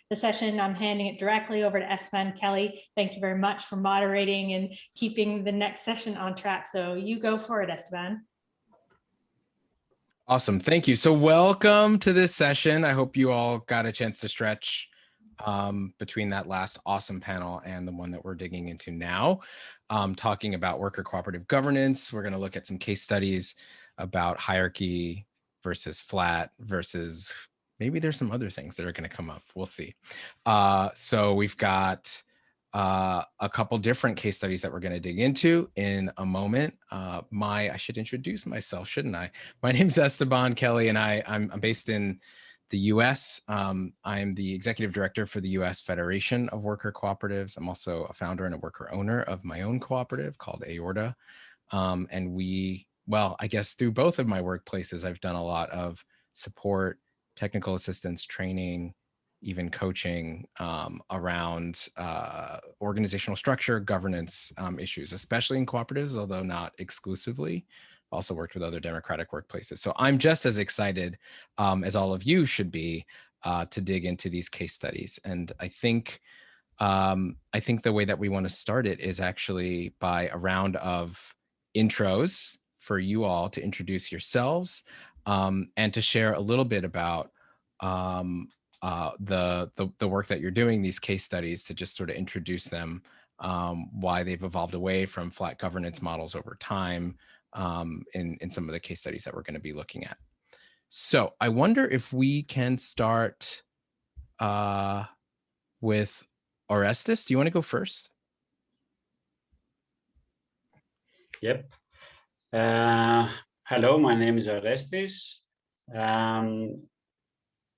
the session, I'm handing it directly over to Esteban. Kelly, thank you very much for moderating and keeping the next session on track. So you go for it, Esteban. Awesome. Thank you. So welcome to this session. I hope you all got a chance to stretch between that last awesome panel and the one that we're digging into now, talking about worker cooperative governance. We're going to look at some case studies about hierarchy versus flat versus maybe there's some other things that are going to come up. We'll see. So we've got a couple different case studies that we're going to dig into in a moment. I should introduce myself, shouldn't I? My name's Esteban Kelly, and I'm based in the US. I'm the executive director for the US Federation of Worker Cooperatives. I'm also a founder and a worker owner of my own cooperative called Aorta. And I guess through both of my workplaces, I've done a lot of support, technical assistance, training, even coaching around organizational structure, governance issues, especially in cooperatives, although not exclusively. Also worked with other democratic workplaces. So I'm just as excited as all of you should be to dig into these case studies. And I think the way that we want to start it is actually by a round of intros for you all to introduce yourselves and to share a little bit about the work that you're doing, these case studies, to just sort of introduce them, why they've evolved away from flat governance models over time in some of the case studies that we're going to be looking at. So I wonder if we can start with Orestis. Do you want to go first? Yep. Hello, my name is Orestis. I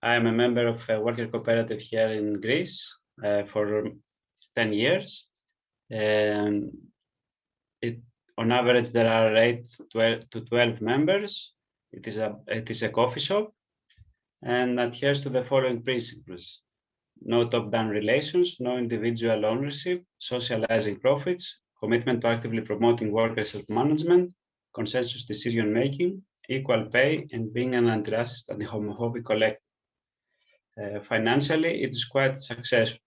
am a member of a worker cooperative here in Greece for 10 years. On average, there are 8 to 12 members. It is a coffee shop and adheres to the following principles: no top-down relations, no individual ownership, socializing profits, commitment to actively promoting worker self-management, consensus decision-making, equal pay, and being an anti-racist and homophobic collective. Financially, it is quite successful.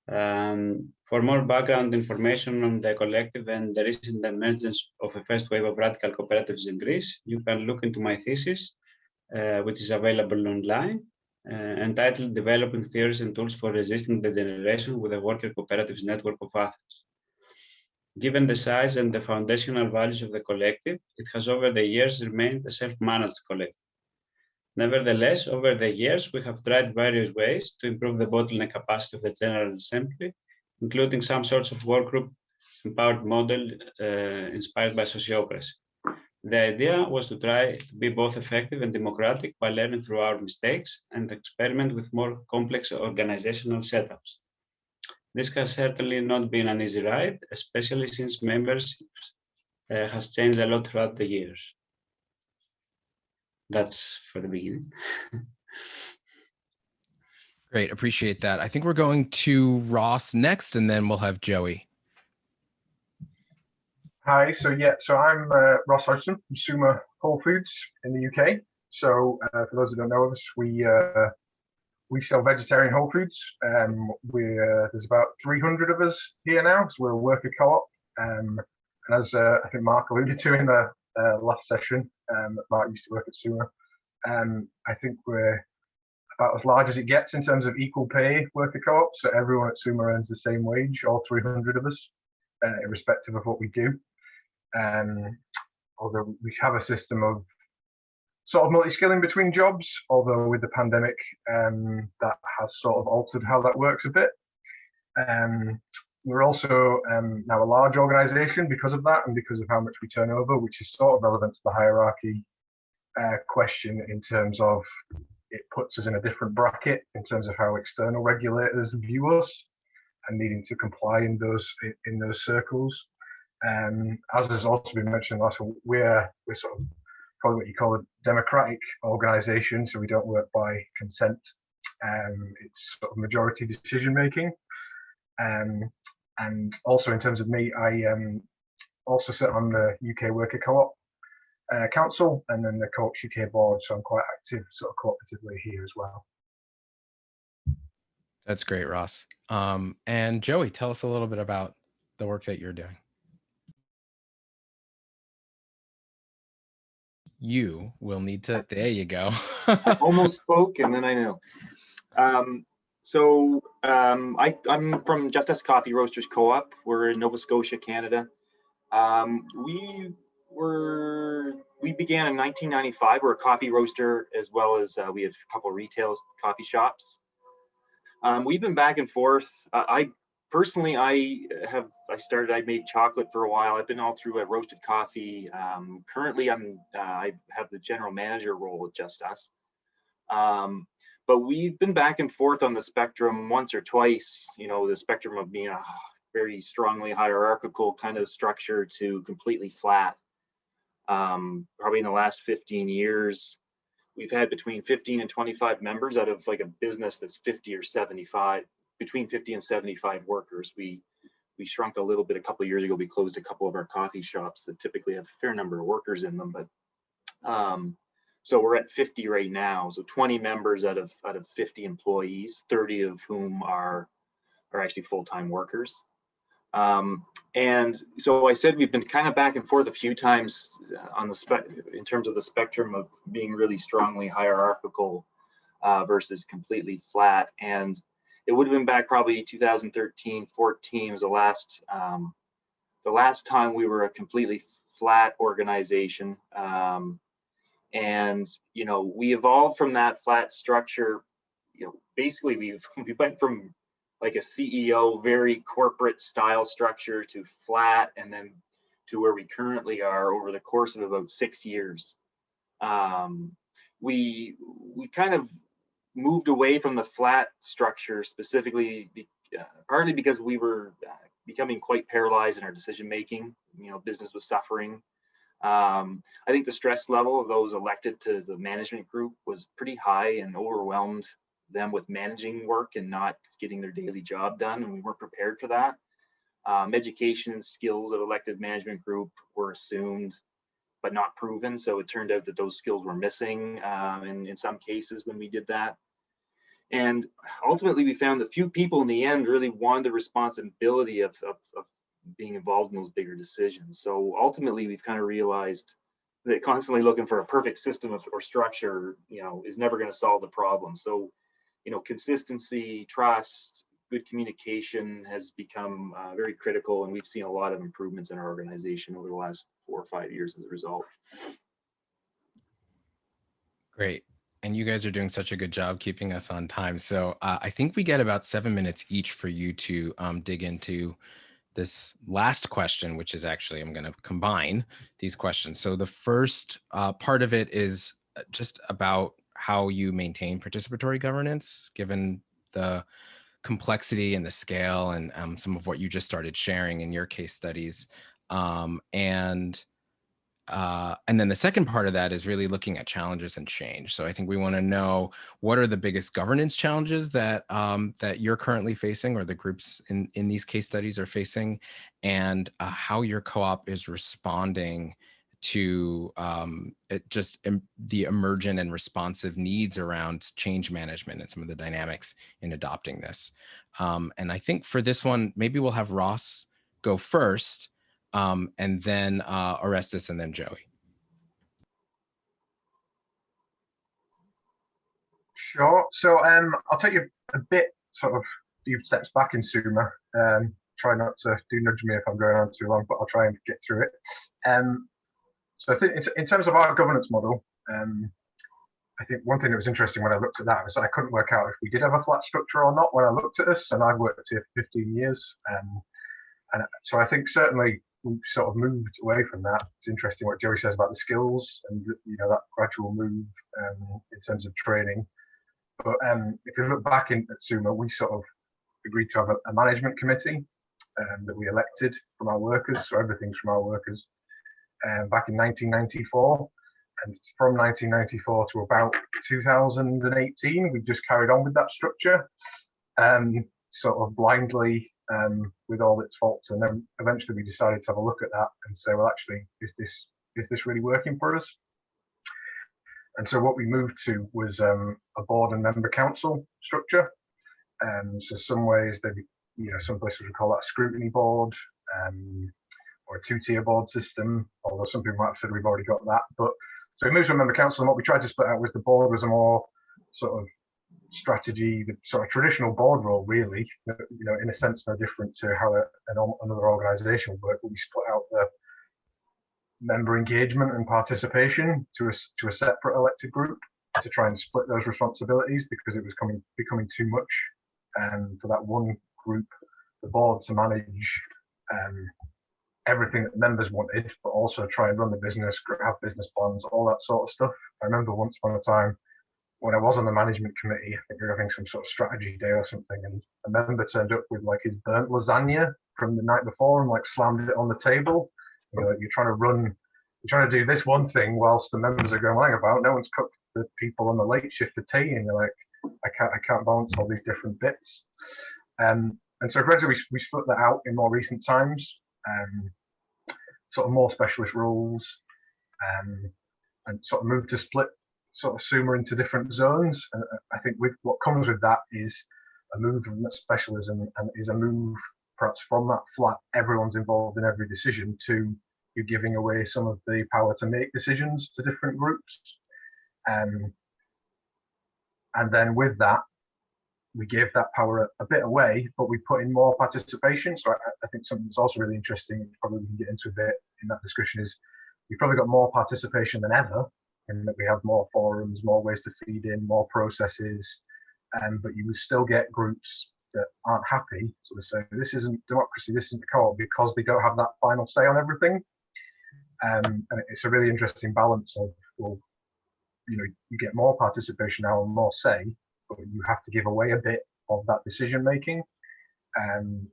For more background information on the collective and the recent emergence of a first wave of radical cooperatives in Greece, you can look into my thesis, which is available online, entitled Developing Theories and Tools for Resisting Degeneration with a Worker Cooperatives Network of Athens. Given the size and the foundational values of the collective, it has over the years remained a self-managed collective. Nevertheless, over the years, we have tried various ways to improve the bottleneck capacity of the General Assembly, including some sorts of workgroup empowered model inspired by sociocracy. The idea was to try to be both effective and democratic by learning through our mistakes and experiment with more complex organizational setups. This has certainly not been an easy ride, especially since membership has changed a lot throughout the years. That's for the beginning. Great, appreciate that. I think we're going to Ross next, and then we'll have Joey. Hi, so I'm Ross Hodgson from Suma Whole Foods in the UK. So for those who don't know us, we sell vegetarian whole foods. There's about 300 of us here now, so we're a worker co-op. And as I think Mark alluded to in the last session, Mark used to work at Suma. I think we're about as large as it gets in terms of equal pay worker co-op. So everyone at Suma earns the same wage, all 300 of us, irrespective of what we do. Although we have a system of sort of multi-skilling between jobs, although with the pandemic, that has sort of altered how that works a bit. We're also now a large organization because of that and because of how much we turn over, which is sort of relevant to the hierarchy question in terms of it puts us in a different bracket in terms of how external regulators view us and needing to comply in those circles. As has also been mentioned last one, we're sort of probably what you call a democratic organization, so we don't work by consent. It's sort of majority decision making. And also in terms of me, I also sit on the UK Worker Co-op Council and then the Co-ops UK board, so I'm quite active sort of cooperatively here as well. That's great, Ross. And Joey, tell us a little bit about the work that you're doing. You will need to, there you go. I almost spoke and then I knew. I'm from Justice Coffee Roasters Co-op. We're in Nova Scotia, Canada. We began in 1995. We're a coffee roaster, as well as we have a couple of retail coffee shops. We've been back and forth. I made chocolate for a while. I've been all through roasted coffee. Currently, I have the general manager role at Just Us. But we've been back and forth on the spectrum once or twice, the spectrum of being a very strongly hierarchical kind of structure to completely flat. Probably in the last 15 years, we've had between 15 and 25 members out of like a business that's 50 or 75, between 50 and 75 workers. We shrunk a little bit a couple of years ago. We closed a couple of our coffee shops that typically have a fair number of workers in them, but so we're at 50 right now. So 20 members out of 50 employees, 30 of whom are actually full-time workers. And so I said we've been kind of back and forth a few times on in terms of the spectrum of being really strongly hierarchical versus completely flat. And it would have been back probably 2013, 14 was the last time we were a completely flat organization. And we evolved from that flat structure. Basically we went from like a CEO, very corporate style structure to flat, and then to where we currently are over the course of about 6 years. We kind of moved away from the flat structure specifically, partly because we were becoming quite paralyzed in our decision making. Business was suffering. I think the stress level of those elected to the management group was pretty high and overwhelmed them with managing work and not getting their daily job done, and we weren't prepared for that. Education and skills of elected management group were assumed but not proven, so it turned out that those skills were missing in some cases when we did that. And ultimately we found that few people in the end really wanted the responsibility of being involved in those bigger decisions. So ultimately we've kind of realized that constantly looking for a perfect system or structure is never going to solve the problem. So consistency, trust, good communication has become very critical, and we've seen a lot of improvements in our organization over the last 4 or 5 years as a result. Great. And you guys are doing such a good job keeping us on time. So I think we get about 7 minutes each for you to dig into this last question, which is actually, I'm going to combine these questions. So the first part of it is just about how you maintain participatory governance, given the complexity and the scale and some of what you just started sharing in your case studies. And then the second part of that is really looking at challenges and change. So I think we want to know, what are the biggest governance challenges that that you're currently facing, or the groups in these case studies are facing, and how your co-op is responding to the emergent and responsive needs around change management and some of the dynamics in adopting this. And I think for this one, maybe we'll have Ross go first, and then Orestis, and then Joey. Sure. So I'll take you a bit sort of few steps back in Suma. Try not to nudge me if I'm going on too long, but I'll try and get through it. So I think in terms of our governance model, I think one thing that was interesting when I looked at that was I couldn't work out if we did have a flat structure or not when I looked at this, and I've worked here for 15 years. And so I think certainly we sort of moved away from that. It's interesting what Joey says about the skills and that gradual move in terms of training. But if you look back at Suma, we sort of agreed to have a management committee that we elected from our workers, so everything's from our workers, back in 1994. And from 1994 to about 2018, we just carried on with that structure, sort of blindly, with all its faults. And then eventually we decided to have a look at that and say, well, actually, is this really working for us? And so what we moved to was a board and member council structure. So some ways some places would call that a scrutiny board, or a two-tier board system, although some people might have said we've already got that. But so we moved to a member council, and what we tried to split out was the board was a more sort of strategy, the sort of traditional board role, really. In a sense, no different to how another organisation would work. But we split out the member engagement and participation to a separate elected group to try and split those responsibilities, because it was becoming too much for that one group, the board, to manage everything that members wanted, but also try and run the business, have business plans, all that sort of stuff. I remember once upon a time when I was on the management committee, I think we were having some sort of strategy day or something, and a member turned up with like his burnt lasagna from the night before and like slammed it on the table. You're trying to do this one thing whilst the members are going, hang about, no one's cooked the people on the late shift for tea, and you're like, I can't balance all these different bits. And so gradually we split that out in more recent times, sort of more specialist roles, and sort of moved to split sort of Suma into different zones. And I think what comes with that is a move from that specialism, and is a move perhaps from that flat, everyone's involved in every decision, to you're giving away some of the power to make decisions to different groups. And then with that, we gave that power a bit away, but we put in more participation. So I think something that's also really interesting, probably we can get into a bit in that discussion, is we've probably got more participation than ever, in that we have more forums, more ways to feed in, more processes, but you will still get groups that aren't happy. So they say, this isn't democracy, this isn't the co-op, because they don't have that final say on everything. And it's a really interesting balance of, well, you get more participation now and more say, but you have to give away a bit of that decision making. And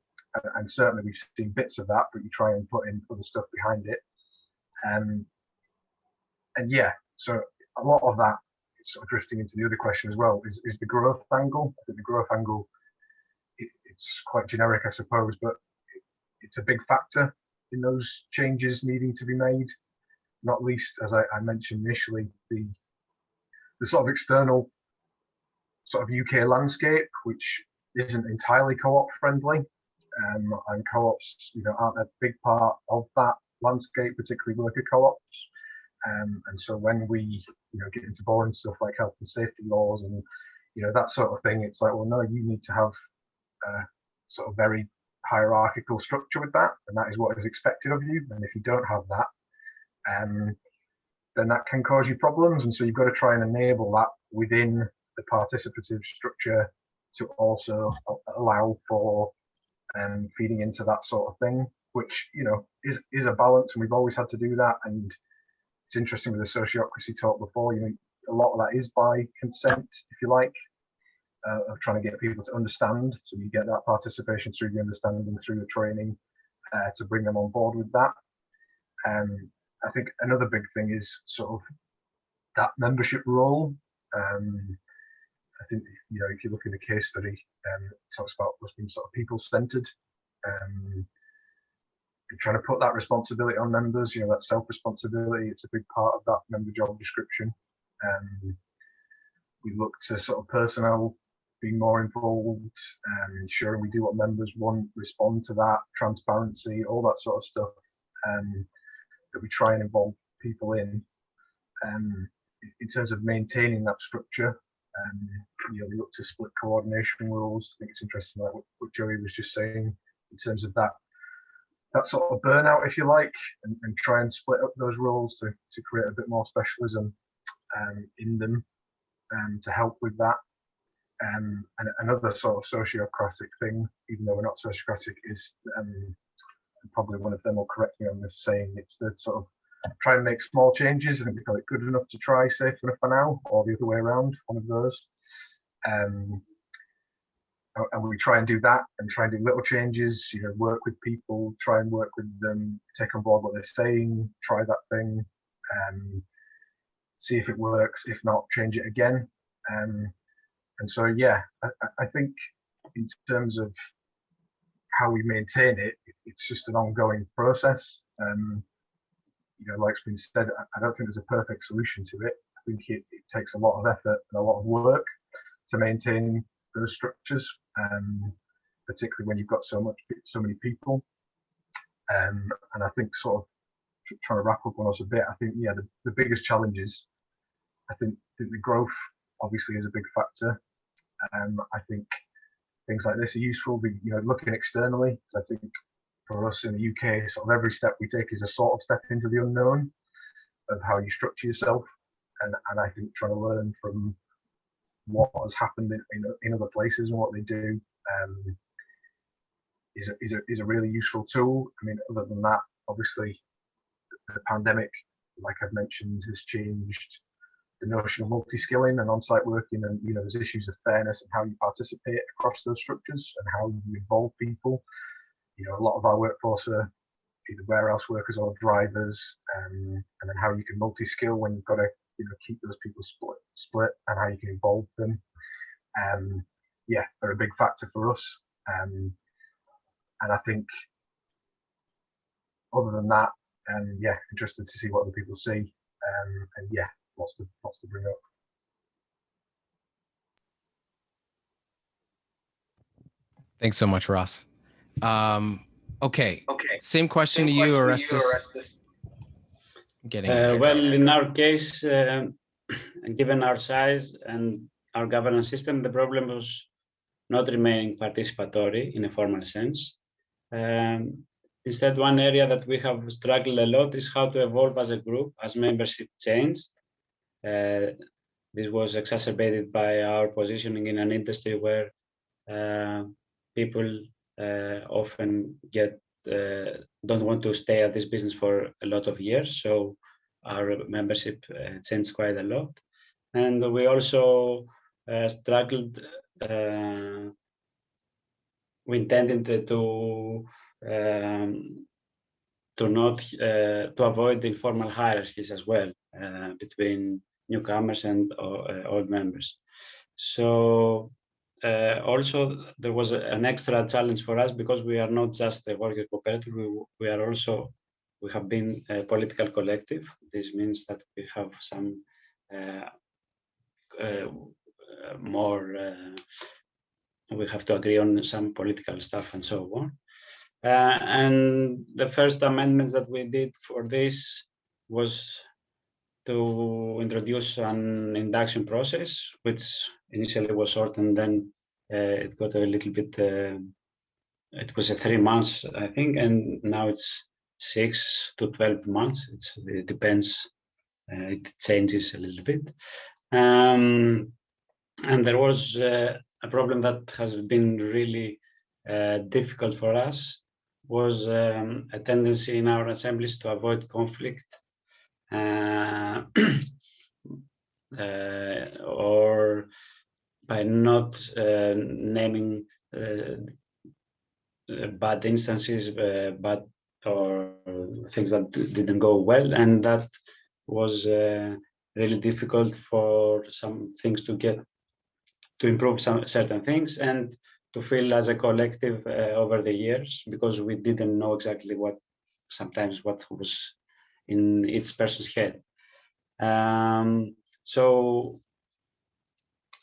certainly we've seen bits of that, but you try and put in other stuff behind it. And yeah, so a lot of that is sort of drifting into the other question as well, is the growth angle. I think the growth angle, it's quite generic, I suppose, but it's a big factor in those changes needing to be made, not least, as I mentioned initially, the sort of external sort of UK landscape, which isn't entirely co-op friendly, and co-ops aren't a big part of that landscape, particularly worker co-ops. And so when we get into boring stuff like health and safety laws and that sort of thing, it's like, well, no, you need to have a sort of very hierarchical structure with that, and that is what is expected of you. And if you don't have that, then that can cause you problems. And so you've got to try and enable that within the participative structure to also allow for feeding into that sort of thing, which is a balance, and we've always had to do that. And it's interesting with the sociocracy talk before, a lot of that is by consent, if you like, of trying to get people to understand. So you get that participation through the understanding, through the training, to bring them on board with that. I think another big thing is sort of that membership role. I think if you look in the case study, it talks about us being sort of people-centered. Trying to put that responsibility on members, that self-responsibility, it's a big part of that member job description. We look to sort of personnel being more involved, ensuring we do what members want, respond to that, transparency, all that sort of stuff, that we try and involve people in. In terms of maintaining that structure, we look to split coordination roles. I think it's interesting, like what Joey was just saying, in terms of that sort of burnout, if you like, and try and split up those roles to create a bit more specialism in them, to help with that. And another sort of sociocratic thing, even though we're not sociocratic, is probably one of them will correct me on this saying, it's the sort of try and make small changes. I think we call it good enough to try, safe enough for now, or the other way around, one of those. And we try and do that, and try and do little changes, work with people, try and work with them, take on board what they're saying, try that thing, see if it works. If not, change it again. And so, yeah, I think in terms of how we maintain it, it's just an ongoing process. Like's been said, I don't think there's a perfect solution to it. I think it takes a lot of effort and a lot of work to maintain those structures, particularly when you've got so many people. And I think sort of trying to wrap up on us a bit, I think, yeah, the biggest challenge is, I think the growth obviously is a big factor. I think things like this are useful, looking externally. So I think for us in the UK, sort of every step we take is a sort of step into the unknown of how you structure yourself. And I think trying to learn from what has happened in other places and what they do is a really useful tool. I mean, other than that, obviously, the pandemic, like I've mentioned, has changed the notion of multi-skilling and on-site working, and there's issues of fairness and how you participate across those structures and how you involve people. A lot of our workforce are either warehouse workers or drivers, and then how you can multi-skill when you've got to keep those people split and how you can involve them. Yeah, they're a big factor for us. And I think other than that, yeah, interested to see what other people see. And yeah, lots to bring up. Thanks so much, Ross. Okay. Same question to you, Orestis. Well, in our case, given our size and our governance system, the problem was not remaining participatory in a formal sense. Instead, one area that we have struggled a lot is how to evolve as a group as membership changed. This was exacerbated by our positioning in an industry where people often don't want to stay at this business for a lot of years. So our membership changed quite a lot. And we also struggled. We intended to avoid informal hierarchies as well between newcomers and old members. So also there was an extra challenge for us because we are not just a worker cooperative. We have been a political collective. This means that we have some we have to agree on some political stuff and so on. And the first amendments that we did for this was to introduce an induction process, which initially was short, and then it got a little bit, it was 3 months, I think, and now it's 6 to 12 months. It depends, it changes a little bit. And there was a problem that has been really difficult for us, was a tendency in our assemblies to avoid conflict or by not naming bad instances, or things that didn't go well, and that was really difficult for some things to improve certain things and to feel as a collective over the years, because we didn't know exactly what was in each person's head. So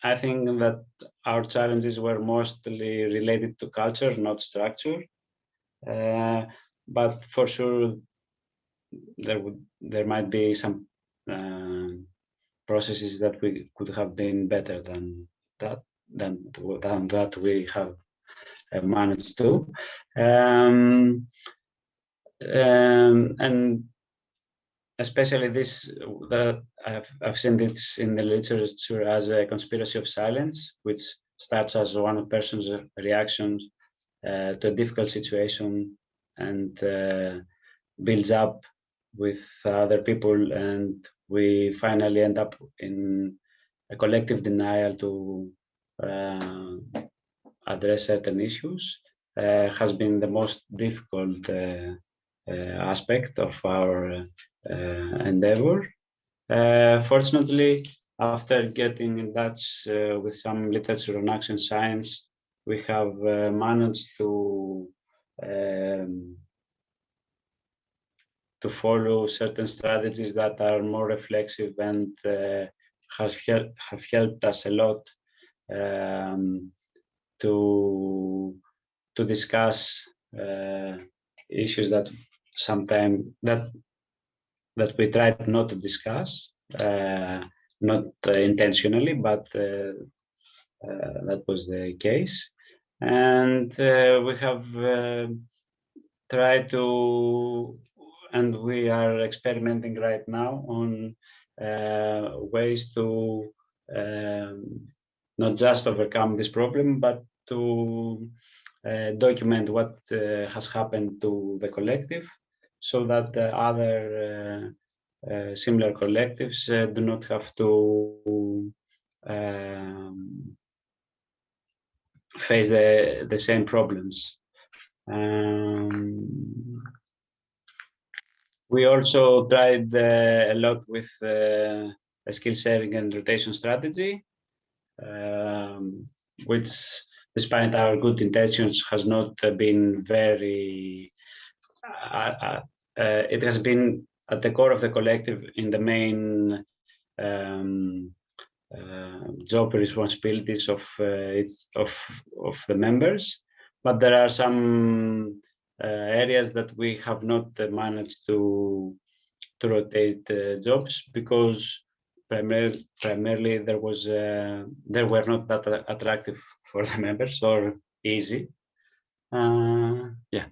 I think that our challenges were mostly related to culture, not structure. But for sure, there might be some processes that we could have been better than that we have managed to. And especially this, that I've seen this in the literature as a conspiracy of silence, which starts as one person's reaction to a difficult situation and builds up with other people, and we finally end up in a collective denial to address certain issues. Has been the most difficult aspect of our endeavor. Fortunately, after getting in touch with some literature on action science, we have managed to follow certain strategies that are more reflexive and have helped us a lot to discuss issues that sometimes that we tried not to discuss, not intentionally, but that was the case. And we have tried to, and we are experimenting right now on ways to not just overcome this problem, but to document what has happened to the collective, so that other similar collectives do not have to face the same problems. We also tried a lot with a skill sharing and rotation strategy, which, despite our good intentions, has not been very, it has been at the core of the collective in the main job responsibilities of the members, but there are some areas that we have not managed to rotate jobs, because primarily there were not that attractive for the members or easy. Yeah,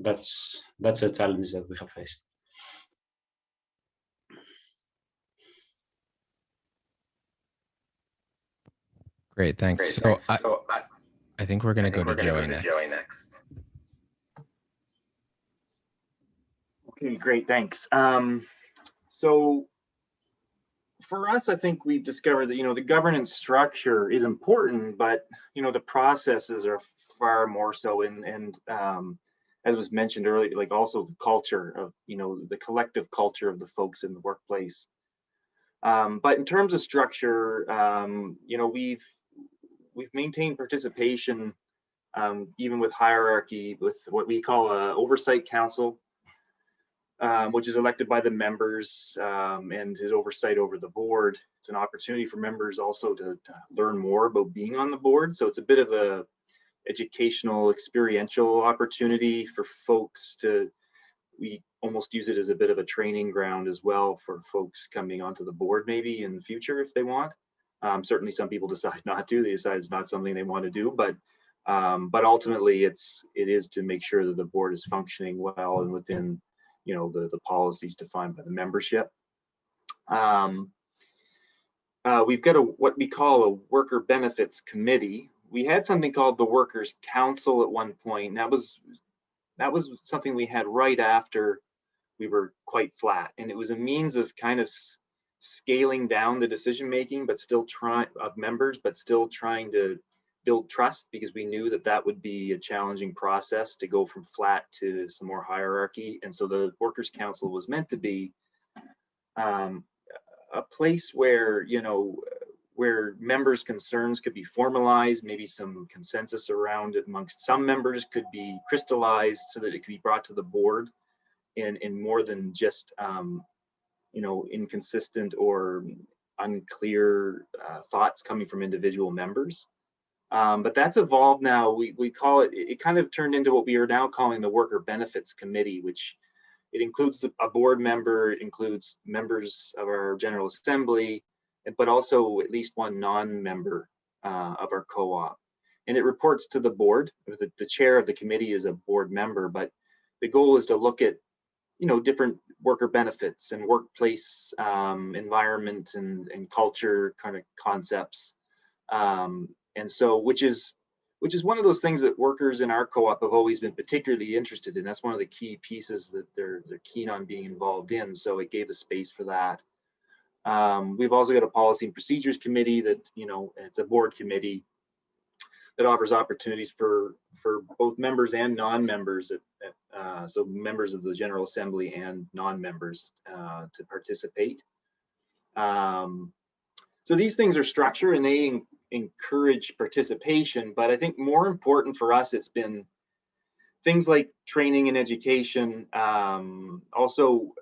that's a challenge that we have faced. Great, thanks. I think we're going to go to Joey next. Okay, great, thanks. So for us, I think we've discovered that, the governance structure is important, but, the processes are far more so. And as was mentioned earlier, like also the culture of, the collective culture of the folks in the workplace. But in terms of structure, we've maintained participation, even with hierarchy, with what we call an oversight council, which is elected by the members and is oversight over the board. It's an opportunity for members also to learn more about being on the board. So it's a bit of a educational, experiential opportunity for folks we almost use it as a bit of a training ground as well for folks coming onto the board maybe in the future if they want. Certainly some people decide not to, they decide it's not something they want to do, but ultimately it is to make sure that the board is functioning well and within the policies defined by the membership. We've got what we call a worker benefits committee. We had something called the Workers' Council at one point, and that was something we had right after we were quite flat, and it was a means of kind of scaling down the decision making, but still trying to build trust, because we knew that would be a challenging process to go from flat to some more hierarchy. And so the Workers' Council was meant to be a place where, where members' concerns could be formalized, maybe some consensus around it amongst some members could be crystallized so that it could be brought to the board in more than just, inconsistent or unclear thoughts coming from individual members. But that's evolved now. We call it kind of turned into what we are now calling the Worker Benefits Committee, which it includes a board member, it includes members of our General Assembly, but also at least one non-member of our co-op. And it reports to the board. The chair of the committee is a board member, but the goal is to look at different worker benefits and workplace environment and culture kind of concepts. And so, which is one of those things that workers in our co-op have always been particularly interested in. That's one of the key pieces that they're keen on being involved in. So it gave a space for that. We've also got a policy and procedures committee that, it's a board committee that offers opportunities for both members and non-members, so members of the General Assembly and non-members to participate. So these things are structured and they encourage participation, but I think more important for us, it's been things like training and education. Also,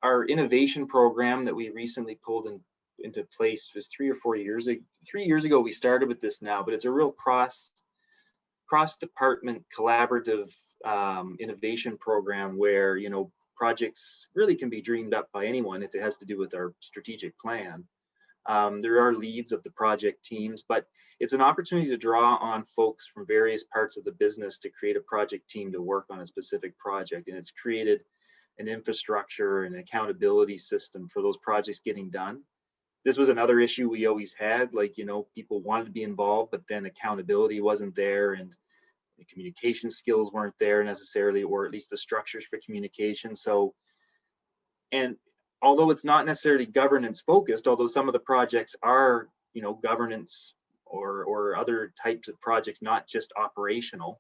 our innovation program that we recently pulled into place was 3 or 4 years ago. 3 years ago we started with this now, but it's a real cross-department collaborative innovation program where, you know, projects really can be dreamed up by anyone if it has to do with our strategic plan. There are leads of the project teams, but it's an opportunity to draw on folks from various parts of the business to create a project team to work on a specific project. And it's created an infrastructure and accountability system for those projects getting done. This was another issue we always had, like, you know, people wanted to be involved, but then accountability wasn't there and the communication skills weren't there necessarily, or at least the structures for communication. So, and although it's not necessarily governance focused, although some of the projects are, you know, governance or other types of projects, not just operational,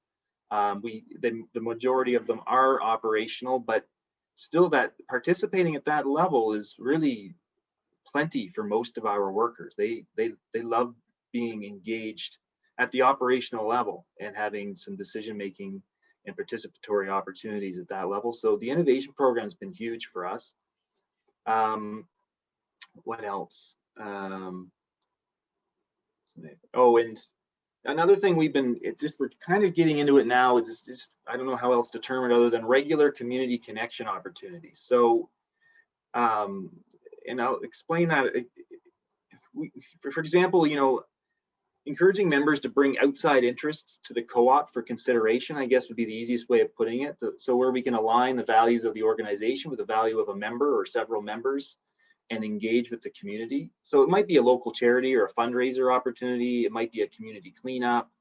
the majority of them are operational, but still that participating at that level is really plenty for most of our workers. They love being engaged at the operational level and having some decision making and participatory opportunities at that level. So the innovation program has been huge for us. What else? Oh, and another thing we're kind of getting into it now is just I don't know how else to term it other than regular community connection opportunities. So, and I'll explain that. For example, you know, encouraging members to bring outside interests to the co-op for consideration, I guess would be the easiest way of putting it. So where we can align the values of the organization with the value of a member or several members and engage with the community. So it might be a local charity or a fundraiser opportunity. It might be a community cleanup.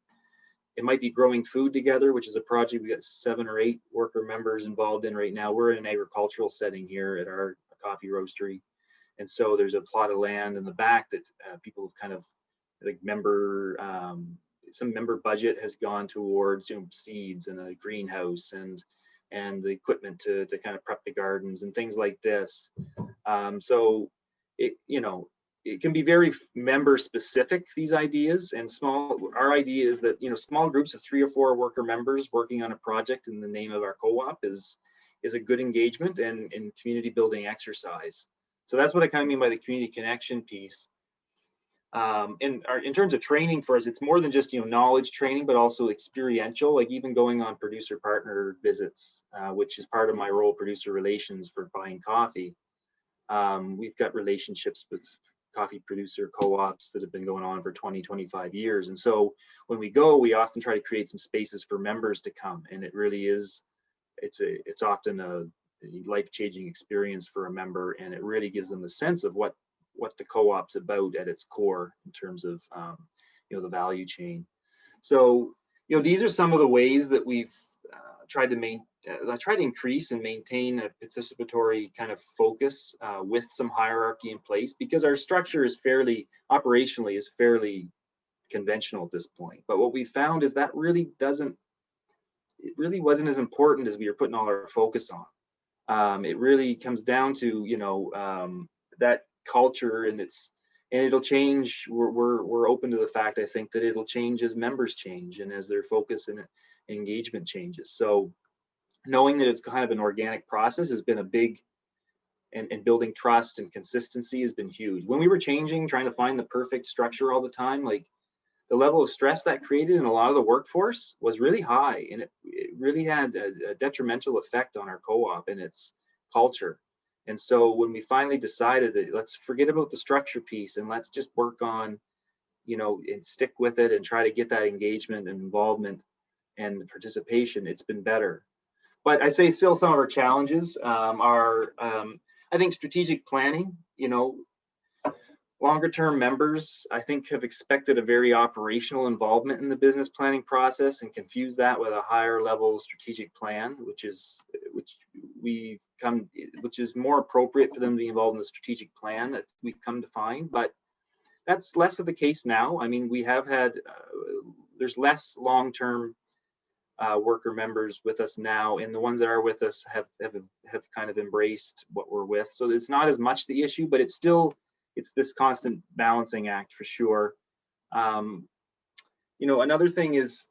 It might be growing food together, which is a project we got 7 or 8 worker members involved in right now. We're in an agricultural setting here at our coffee roastery. And so there's a plot of land in the back that people have kind of like some member budget has gone towards, you know, seeds and a greenhouse and the equipment to kind of prep the gardens and things like this. So it, you know, it can be very member specific, these ideas, and our idea is that, you know, small groups of 3 or 4 worker members working on a project in the name of our co-op is a good engagement and community building exercise. So that's what I kind of mean by the community connection piece. In terms of training for us, it's more than just, you know, knowledge training, but also experiential, like even going on producer partner visits, which is part of my role, producer relations for buying coffee. We've got relationships with coffee producer co-ops that have been going on for 20, 25 years. And so when we go, we often try to create some spaces for members to come. And it really is, it's often a life-changing experience for a member. And it really gives them a sense of what the co-op's about at its core in terms of, you know, the value chain. So, you know, these are some of the ways that we've tried to increase and maintain a participatory kind of focus with some hierarchy in place, because our structure is operationally is fairly conventional at this point. But what we found is that it really wasn't as important as we were putting all our focus on. It really comes down to, you know, that culture, and it'll change. We're open to the fact, I think, that it'll change as members change and as their focus and engagement changes. So knowing that it's kind of an organic process has been a big, and building trust and consistency has been huge. When we were trying to find the perfect structure all the time, like the level of stress that created in a lot of the workforce was really high, and it really had a detrimental effect on our co-op and its culture. And so when we finally decided that let's forget about the structure piece and let's just work on, you know, and stick with it and try to get that engagement and involvement and participation, it's been better. But I'd say still some of our challenges are, I think, strategic planning. You know, longer term members, I think, have expected a very operational involvement in the business planning process and confuse that with a higher level strategic plan, which is more appropriate for them to be involved in the strategic plan that we've come to find. But that's less of the case now. I mean, we have had, there's less long-term worker members with us now, and the ones that are with us have kind of embraced what we're with. So it's not as much the issue, but it's this constant balancing act for sure. You know, another thing is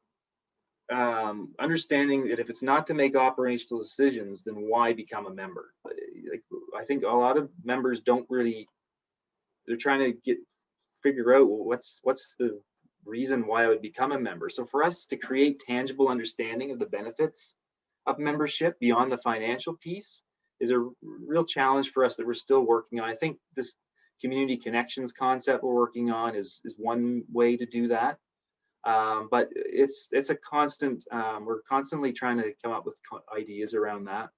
understanding that if it's not to make operational decisions, then why become a member? Like, I think a lot of members don't really, they're trying to figure out what's the reason why I would become a member. So for us to create tangible understanding of the benefits of membership beyond the financial piece is a real challenge for us that we're still working on. I think this community connections concept we're working on is one way to do that. But it's a constant, we're constantly trying to come up with ideas around that.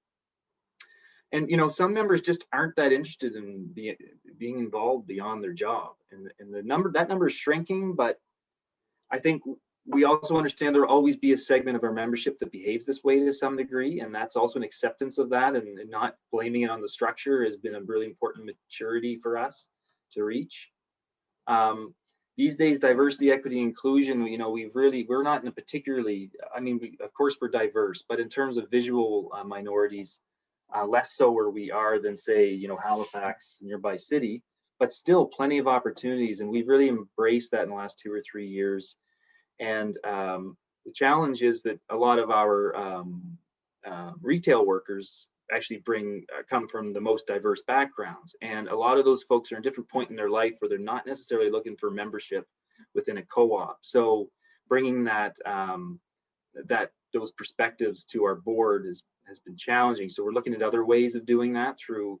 And, you know, some members just aren't that interested in being involved beyond their job. And that number is shrinking, but I think we also understand there will always be a segment of our membership that behaves this way to some degree. And that's also an acceptance of that, and not blaming it on the structure has been a really important maturity for us to reach. These days, diversity, equity, inclusion, you know, we're not in a particularly, I mean, of course we're diverse, but in terms of visual minorities, less so where we are than, say, you know, Halifax, nearby city, but still plenty of opportunities. And we've really embraced that in the last 2 or 3 years. And the challenge is that a lot of our retail workers actually come from the most diverse backgrounds. And a lot of those folks are in a different point in their life where they're not necessarily looking for membership within a co-op. So bringing those perspectives to our board has been challenging. So we're looking at other ways of doing that through,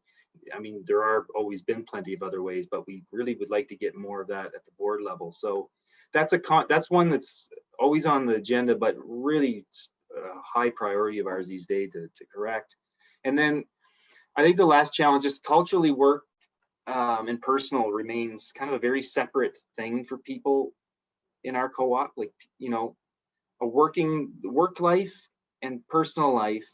I mean, there are always been plenty of other ways, but we really would like to get more of that at the board level. So that's one that's always on the agenda, but really a high priority of ours these days to correct. And then I think the last challenge is culturally, work and personal remains kind of a very separate thing for people in our co-op. Like, you know, work life and personal life,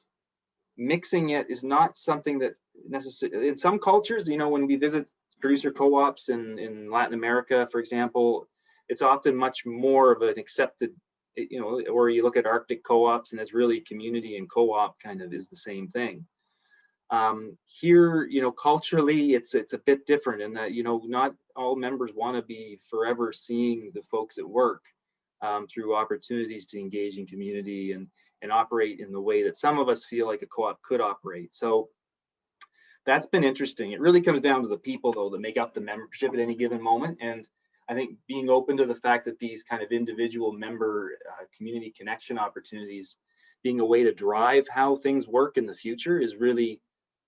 mixing it is not something that necessarily, in some cultures, you know, when we visit producer co-ops in Latin America, for example, it's often much more of an accepted, you know, or you look at Arctic co-ops and it's really community and co-op kind of is the same thing. Here, you know, culturally, it's a bit different in that, you know, not all members want to be forever seeing the folks at work through opportunities to engage in community and operate in the way that some of us feel like a co-op could operate. So that's been interesting. It really comes down to the people, though, that make up the membership at any given moment. And I think being open to the fact that these kind of individual member community connection opportunities being a way to drive how things work in the future is really,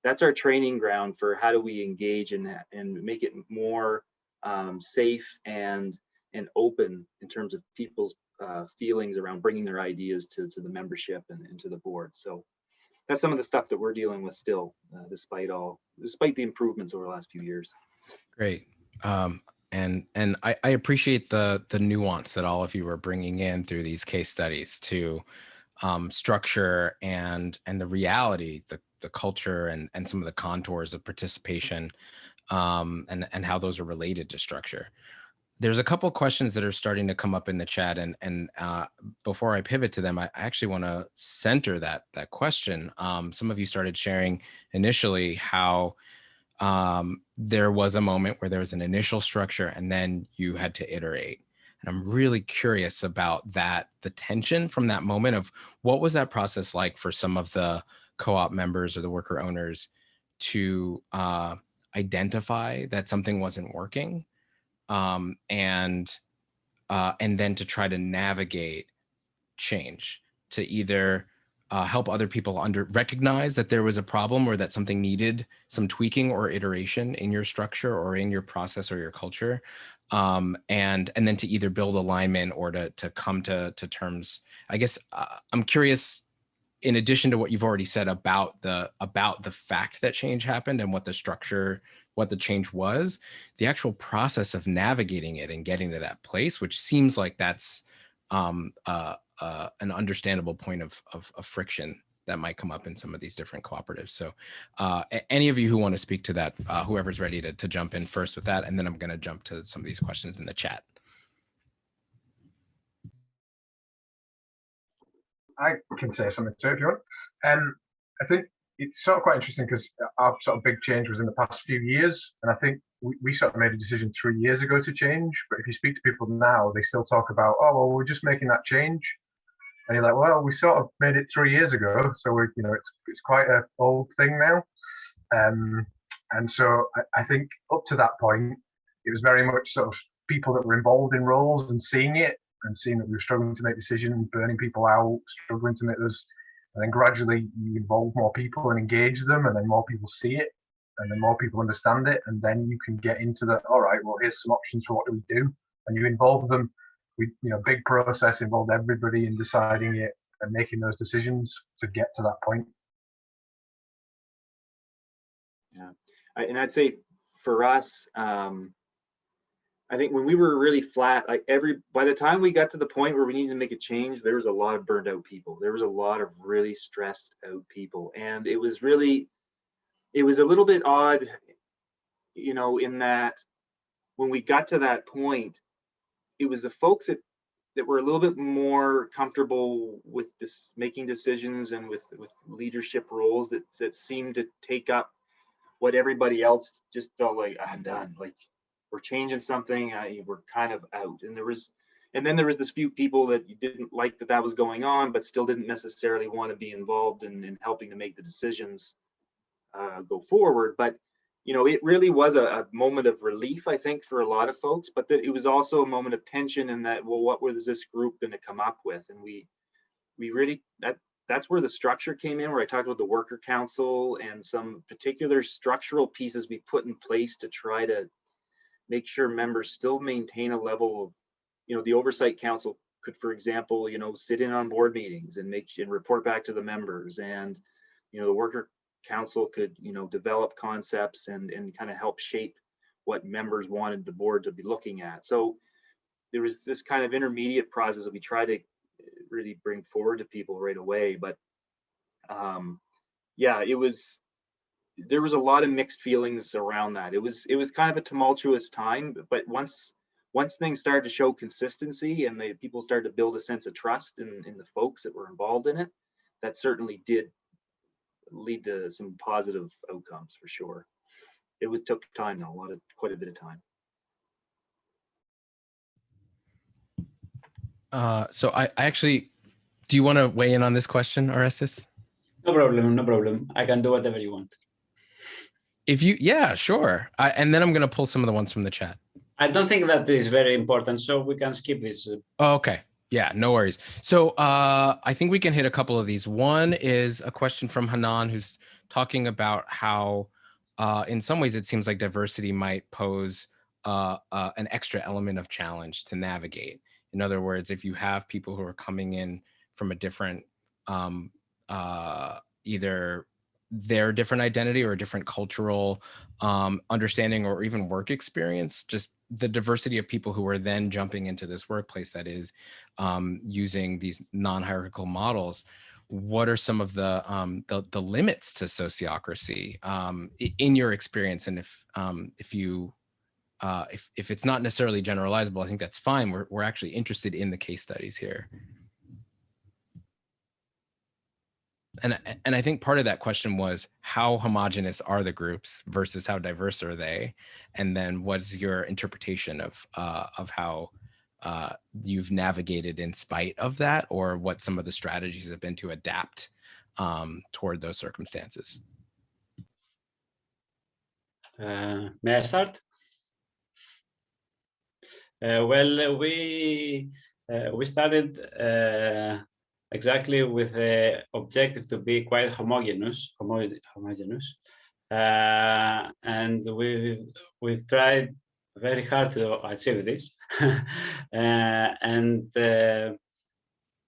that's our training ground for how do we engage in that and make it more safe and open in terms of people's feelings around bringing their ideas to the membership and to the board. So that's some of the stuff that we're dealing with still, despite the improvements over the last few years. Great. And I appreciate the nuance that all of you are bringing in through these case studies to structure and the reality, the culture and some of the contours of participation and how those are related to structure. There's a couple of questions that are starting to come up in the chat, and before I pivot to them, I actually want to center that question. Some of you started sharing initially how there was a moment where there was an initial structure and then you had to iterate. And I'm really curious about the tension from that moment of what was that process like for some of the co-op members or the worker owners to identify that something wasn't working, and then to try to navigate change, to either help other people recognize that there was a problem or that something needed some tweaking or iteration in your structure or in your process or your culture, and then to either build alignment or to come to terms. I guess I'm curious, in addition to what you've already said about the fact that change happened and what the change was, the actual process of navigating it and getting to that place, which seems like that's an understandable point of friction that might come up in some of these different cooperatives. So any of you who want to speak to that, whoever's ready to jump in first with that, and then I'm going to jump to some of these questions in the chat. I can say something too if you want. I think it's sort of quite interesting because our sort of big change was in the past few years, and I think we sort of made a decision 3 years ago to change. But if you speak to people now, they still talk about, oh well, we're just making that change, and you're like, well, we sort of made it 3 years ago, so we're, you know, it's quite an old thing now. And so I think up to that point, it was very much sort of people that were involved in roles and seeing it and seeing that we were struggling to make decisions, burning people out, struggling to make those, and then gradually you involve more people and engage them, and then more people see it, and then more people understand it, and then you can get into the, all right, well, here's some options for what do we do, and you involve them. Big process involved everybody in deciding it and making those decisions to get to that point. Yeah, and I'd say for us, I think when we were really flat, by the time we got to the point where we needed to make a change, there was a lot of burned out people. There was a lot of really stressed out people. And it was a little bit odd, in that when we got to that point, it was the folks that were a little bit more comfortable with this making decisions and with leadership roles that seemed to take up what everybody else just felt like, I'm done. Like, we're changing something, we're kind of out. And then there was this few people that you didn't like that was going on, but still didn't necessarily want to be involved in helping to make the decisions go forward. But it really was a moment of relief, I think, for a lot of folks, but that it was also a moment of tension in that, well, what was this group going to come up with? And we really, that's where the structure came in, where I talked about the worker council and some particular structural pieces we put in place to try to make sure members still maintain a level of, the oversight council could, for example, sit in on board meetings and report back to the members, and, the worker council could, develop concepts and kind of help shape what members wanted the board to be looking at. So there was this kind of intermediate process that we try to really bring forward to people right away. But yeah, there was a lot of mixed feelings around that. It was kind of a tumultuous time, but once things started to show consistency and people started to build a sense of trust in the folks that were involved in it, that certainly did lead to some positive outcomes for sure. It took time though, quite a bit of time. So I actually, do you want to weigh in on this question, Orestis? No problem. I can do whatever you want. Yeah, sure. And then I'm going to pull some of the ones from the chat. I don't think that is very important, so we can skip this. Oh, okay. Yeah, no worries. So I think we can hit a couple of these. One is a question from Hanan, who's talking about how in some ways it seems like diversity might pose an extra element of challenge to navigate. In other words, if you have people who are coming in from a different, either their different identity or a different cultural understanding or even work experience, just the diversity of people who are then jumping into this workplace that is using these non-hierarchical models. What are some of the limits to sociocracy in your experience? And if it's not necessarily generalizable, I think that's fine. We're actually interested in the case studies here. And I think part of that question was, how homogenous are the groups versus how diverse are they? And then what's your interpretation of how you've navigated in spite of that, or what some of the strategies have been to adapt toward those circumstances? May I start? Well, we started exactly with the objective to be quite homogeneous, and we've tried very hard to achieve this. And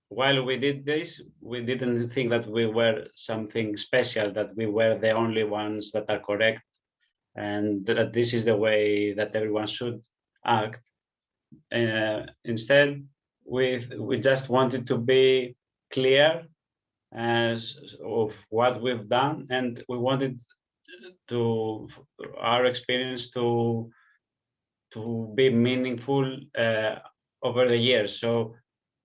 while we did this, we didn't think that we were something special, that we were the only ones that are correct, and that this is the way that everyone should act. Instead, we just wanted to be clear of what we've done, and we wanted our experience to be meaningful over the years. So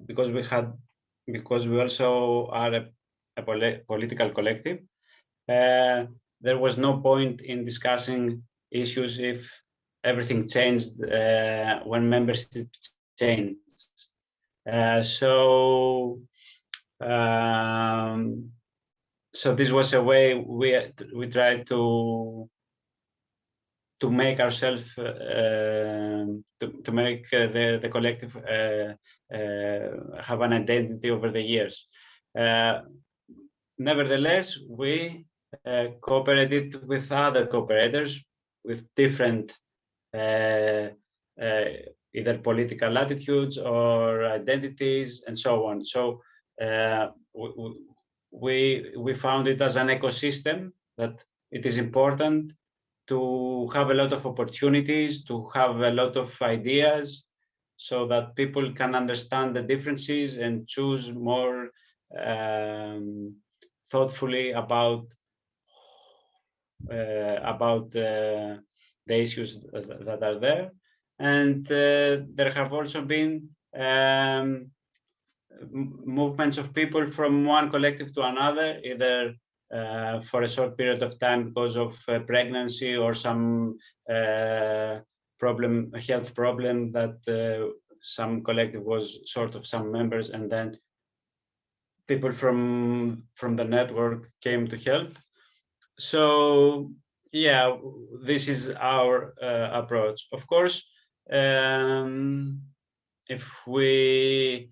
because we also are a political collective, there was no point in discussing issues if everything changed when membership changed. So this was a way we tried to to make ourselves to make the collective have an identity over the years. Nevertheless, we cooperated with other cooperators with different either political attitudes or identities and so on. So we found it as an ecosystem that it is important to have a lot of opportunities, to have a lot of ideas, so that people can understand the differences and choose more thoughtfully about the issues that are there. And there have also been movements of people from one collective to another, either for a short period of time because of pregnancy or some problem, a health problem that some collective was short of some members, and then people from the network came to help. So yeah, this is our approach. Of course, if we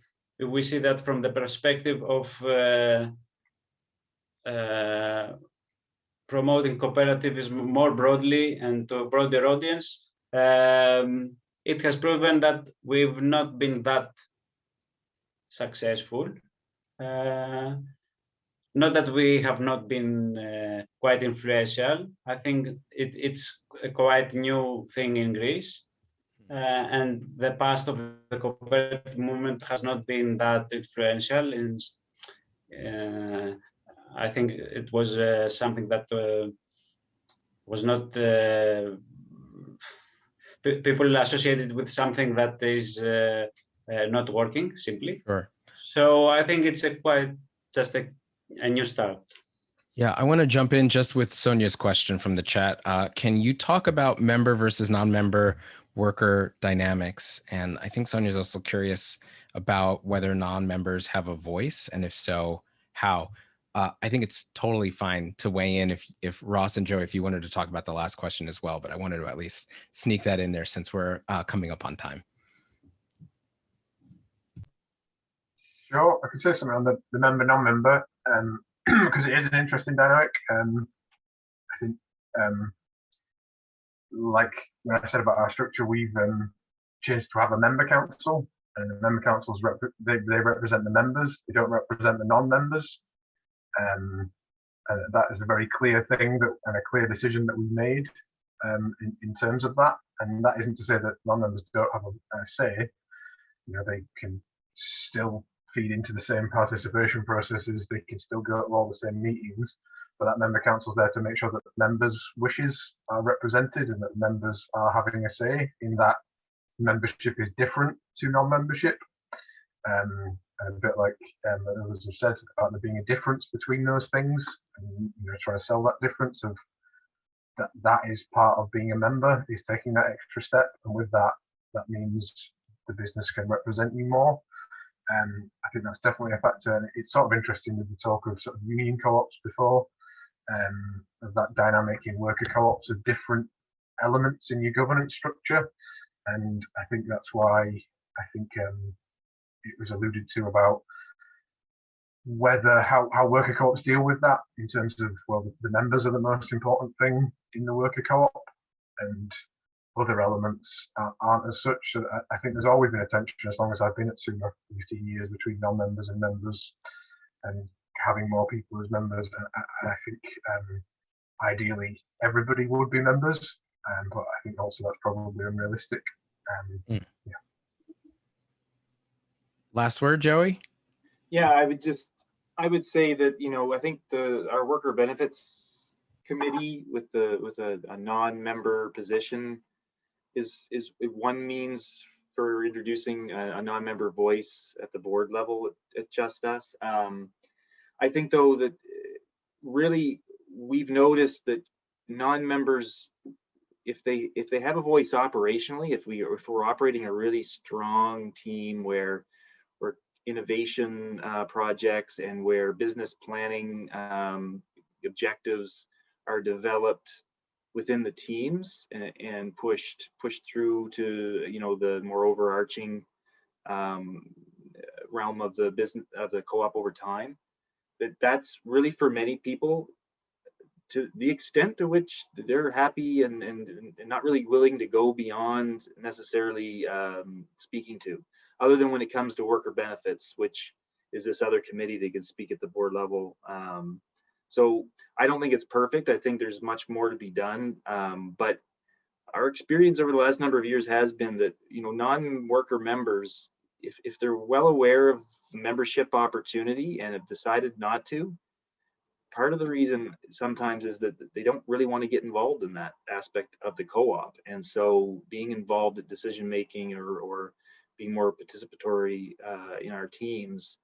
see that from the perspective of promoting cooperativism more broadly and to a broader audience, it has proven that we've not been that successful. Not that we have not been quite influential. I think it's a quite new thing in Greece. And the past of the cooperative movement has not been that influential. And I think it was something that was not people associated with something that is not working simply. Sure. So I think it's just a new start. Yeah, I want to jump in just with Sonia's question from the chat. Can you talk about member versus non-member worker dynamics? And I think Sonia's also curious about whether non-members have a voice, and if so, how. I think it's totally fine to weigh in if Ross and Joe, if you wanted to talk about the last question as well, but I wanted to at least sneak that in there since we're coming up on time. Sure, I could say something on the member non-member, because it is an interesting dynamic. I think, like when I said about our structure, we've changed to have a member council, and the member councils they represent the members. They don't represent the non-members. And that is a very clear thing and a clear decision that we made in terms of that. And that isn't to say that non-members don't have a say. You know, they can still feed into the same participation processes. They can still go to all the same meetings. But that member council is there to make sure that members' wishes are represented and that members are having a say in that. Membership is different to non-membership. A bit like others have said about there being a difference between those things, and trying to sell that difference of that is part of being a member, is taking that extra step, and with that means the business can represent you more. I think that's definitely a factor, and it's sort of interesting with the talk of sort of union co-ops before, of that dynamic in worker co-ops of different elements in your governance structure, and I think that's why I think it was alluded to about whether how worker co-ops deal with that in terms of, well, the members are the most important thing in the worker co-op, and other elements aren't as such. So I think there's always been a tension, as long as I've been at Suma, 15 years, between non-members and members, and having more people as members. And I think ideally everybody would be members, but I think also that's probably unrealistic. Yeah. Last word, Joey? Yeah, I would say that, I think our worker benefits committee with a non-member position is one means for introducing a non-member voice at the board level at Just Us. I think though that really we've noticed that non-members, if they have a voice operationally, if we're operating a really strong team where innovation projects and where business planning objectives are developed within the teams and pushed through to, you know, the more overarching realm of the business of the co-op over time. That's really, for many people, to the extent to which they're happy and not really willing to go beyond necessarily speaking to, other than when it comes to worker benefits, which is this other committee they can speak at the board level. So I don't think it's perfect. I think there's much more to be done. But our experience over the last number of years has been that, you know, non-worker members, if they're well aware of membership opportunity and have decided not to, part of the reason sometimes is that they don't really want to get involved in that aspect of the co-op. And so being involved at decision making or being more participatory in our teams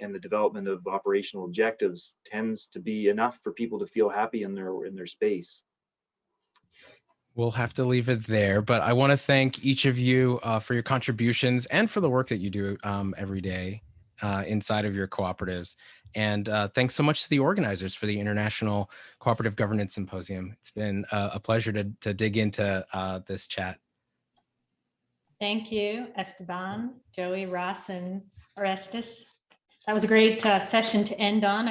and the development of operational objectives tends to be enough for people to feel happy in their space. We'll have to leave it there, but I want to thank each of you for your contributions and for the work that you do every day inside of your cooperatives. And thanks so much to the organizers for the International Cooperative Governance Symposium. It's been a pleasure to dig into this chat. Thank you, Esteban, Joey, Ross, and Orestis. That was a great session to end on.